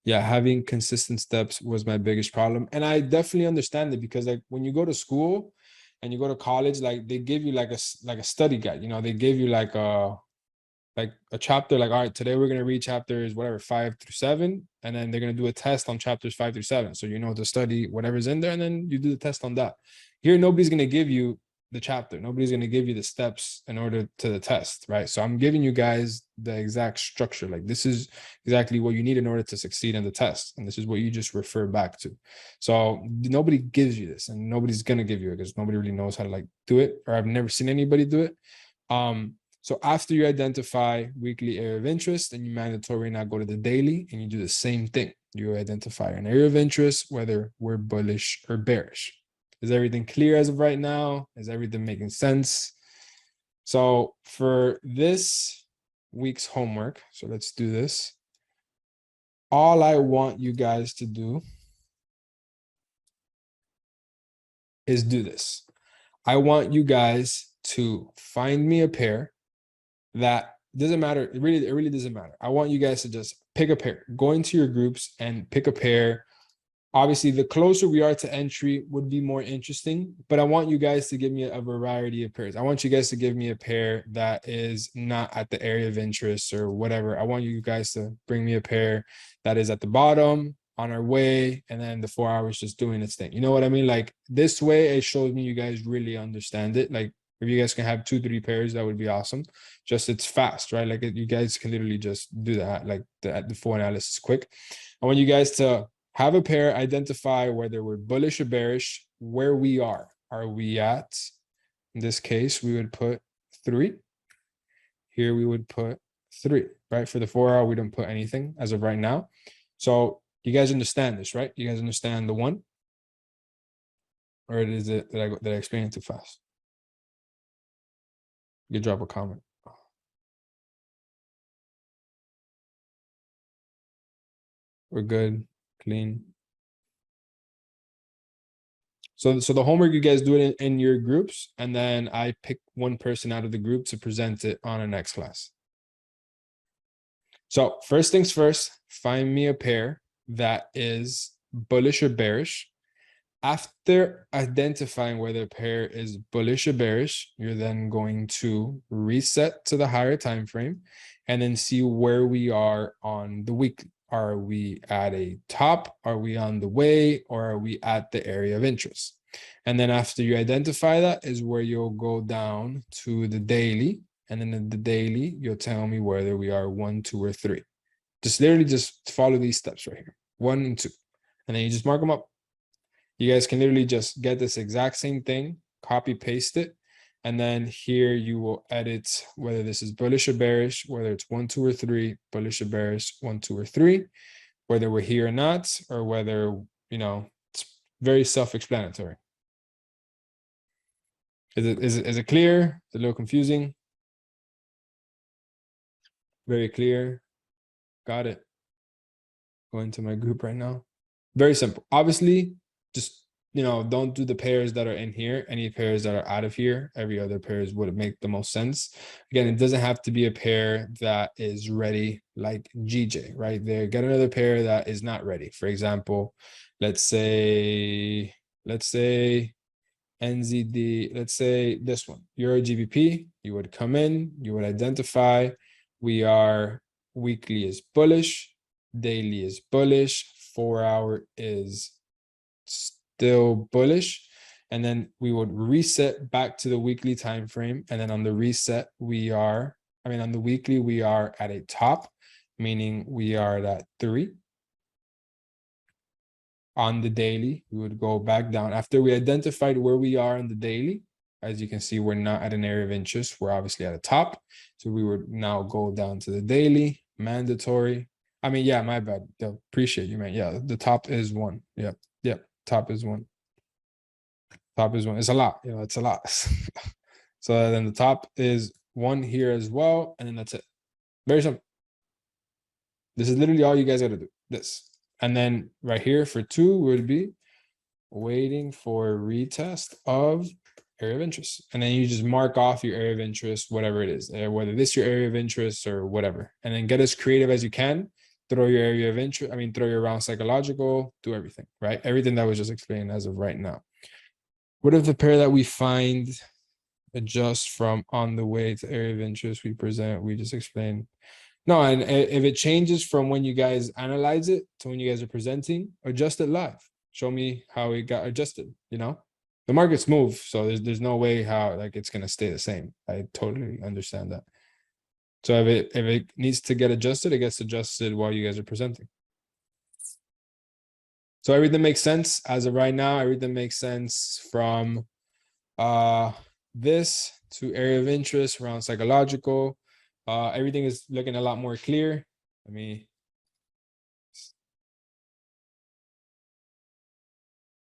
Yeah, having consistent steps was my biggest problem. And I definitely understand it because like when you go to school and you go to college, like they give you like a study guide, you know, they give you like a chapter, like, all right, today we're going to read chapters, whatever, 5-7. And then they're going to do a test on chapters 5-7. So you know to study whatever's in there, and then you do the test on that. Here, nobody's going to give you the chapter. Nobody's going to give you the steps in order to the test, right? So I'm giving you guys the exact structure. Like this is exactly what you need in order to succeed in the test. And this is what you just refer back to. So nobody gives you this, and nobody's going to give you it because nobody really knows how to like do it, or I've never seen anybody do it. So after you identify weekly area of interest, then you mandatory now go to the daily and you do the same thing. You identify an area of interest, whether we're bullish or bearish. Is everything clear as of right now? Is everything making sense? So for this week's homework, so let's do this. All I want you guys to do is do this. I want you guys to find me a pair that doesn't matter. It really doesn't matter. I want you guys to just pick a pair, go into your groups and pick a pair. Obviously, the closer we are to entry would be more interesting, but I want you guys to give me a variety of pairs. I want you guys to give me a pair that is not at the area of interest or whatever. I want you guys to bring me a pair that is at the bottom, on our way, and then the 4 hours just doing its thing. You know what I mean? Like this way, it shows me you guys really understand it. Like if you guys can have 2-3 pairs, that would be awesome. Just it's fast, right? Like you guys can literally just do that, like the full analysis quick. I want you guys to have a pair, identify whether we're bullish or bearish, where we are. Are we at, in this case, we would put 3. Here we would put 3, right? For the 4 hour, we don't put anything as of right now. So you guys understand this, right? You guys understand the one? Or is it that I explain it too fast? You can drop a comment. We're good, clean. So the homework, you guys do it in your groups, and then I pick one person out of the group to present it on our next class. So first things first, find me a pair that is bullish or bearish. After identifying whether a pair is bullish or bearish, you're then going to reset to the higher time frame and then see where we are on the week. Are we at a top? Are we on the way? Or are we at the area of interest? And then after you identify that is where you'll go down to the daily. And then in the daily, you'll tell me whether we are 1, 2, or 3. Just literally just follow these steps right here, 1 and 2. And then you just mark them up. You guys can literally just get this exact same thing, copy, paste it. And then here you will edit whether this is bullish or bearish, whether it's 1, 2, or 3, bullish or bearish, 1, 2, or 3, whether we're here or not, or whether, you know, it's very self-explanatory. Is it clear? Is it a little confusing? Very clear. Got it. Go into my group right now. Very simple. Obviously, just, you know, don't do the pairs that are in here. Any pairs that are out of here, every other pairs would make the most sense. Again, it doesn't have to be a pair that is ready like GJ, right? There, get another pair that is not ready. For example, let's say NZD, let's say this one, Euro GBP, you would come in, you would identify, we are weekly is bullish, daily is bullish, 4 hour is still bullish, and then we would reset back to the weekly time frame. And then on the reset, on the weekly, we are at a top, meaning we are at 3. on the daily, we would go back down. After we identified where we are on the daily, as you can see, we're not at an area of interest. We're obviously at the top. So we would now go down to the daily, mandatory. I mean, yeah, my bad. Yeah, appreciate you, man. Yeah, the top is 1. Yep, yep, top is 1. Top is 1. It's a lot, it's a lot. So then the top is 1 here as well. And then that's it. Very simple. This is literally all you guys got to do. This. And then right here for 2 would be waiting for retest of area of interest. And then you just mark off your area of interest, whatever it is, whether this your area of interest or whatever. And then get as creative as you can. Throw your area of interest. I mean, throw your round psychological, do everything, right? Everything that was just explained as of right now. What if the pair that we find adjust from on the way to area of interest we present, we just explained. No, and if it changes from when you guys analyze it to when you guys are presenting, adjust it live. Show me how it got adjusted, The markets move, so there's no way how like it's gonna stay the same. I totally understand that. So if it needs to get adjusted, it gets adjusted while you guys are presenting. So everything makes sense as of right now. Everything makes sense from this to area of interest around psychological. Everything is looking a lot more clear. Let me